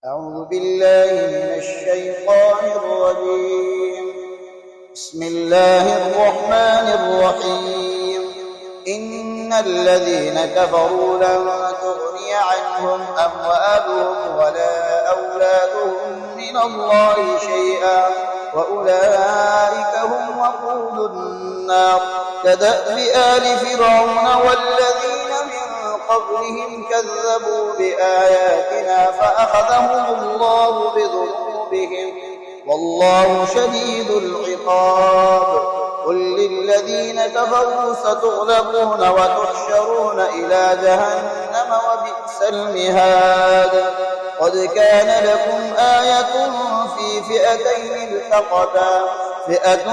أعوذ بالله من الشيطان الرجيم. بسم الله الرحمن الرحيم. إن الذين كفروا لن تغني عنهم أموالهم ولا أولادهم من الله شيئا وأولئك هم وقود النار. كدأب آل فرعون والذين من قبلهم كذبوا بآياتنا فأخذهم الله بذنوبهم والله شديد العقاب. قل للذين كفروا ستغلبون وتحشرون إلى جهنم وبئس المهاد. قد كان لكم آية في فئتين التقتا، فئة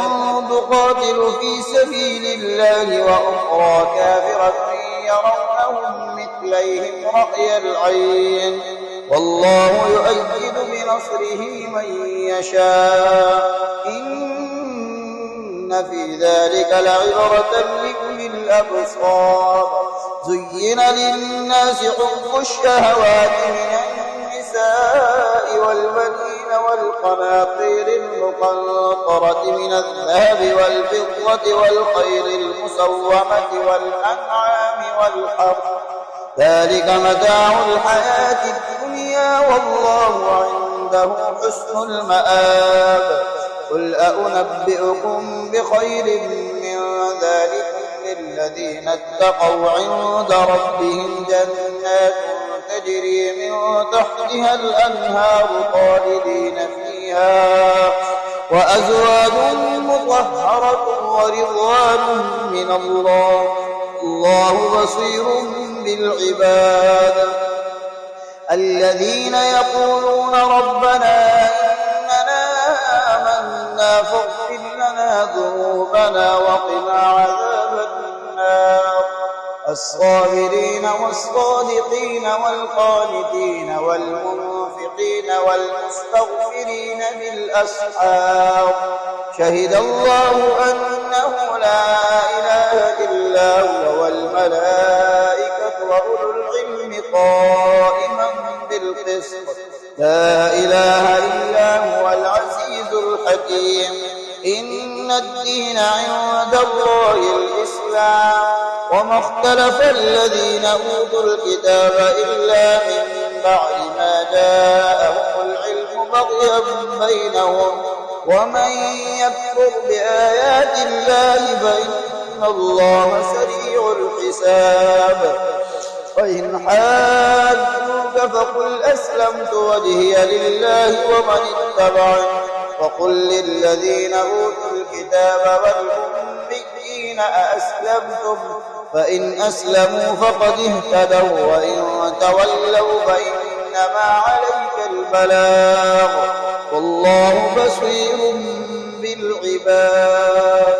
تقاتل في سبيل الله وأخرى كافرة يرونهم مثليهم رأي العين والله يؤيد بنصره من يشاء. إن في ذلك لعبرة لأولي الأبصار. زين للناس حب الشهوات من النساء والبنين والقناطير المقنطرة من الذهب والفضة والخيل المسومة والأنعام والحرث، ذلك متاع الحياة الدنيا والله عنده حسن المآب. قل أنبئكم بخير من ذلك للذين اتقوا عند ربهم جنات تجري من تحتها الأنهار خالدين فيها وأزواج مطهرة ورضوان من الله والله بصير بالعباد. الذين يقولون ربنا إننا آمنا فاغفر لنا ذنوبنا وقنا عذاب النار. الصابرين والصادقين والقانتين والمنفقين والمستغفرين بالأسحار. شهد الله أنه لا إله إلا هو والملائكة وأولو العلم قائما بالقسط. لا إله إلا هو العزيز الحكيم. إن الدين عند الله الإسلام وما اختلف الذين أوتوا الكتاب إلا من بعد ما جاءهم العلم بغيا بينهم ومن يكفر بآيات الله فإن الله سريع الحساب. وإن حاجوك فقل أسلمت وجهي لله ومن اتبعني وقل للذين أوتوا الكتاب والأميين أأسلمتم فإن أسلموا فقد اهتدوا وإن تولوا فإنما عليك البلاغ والله بصير بالعباد.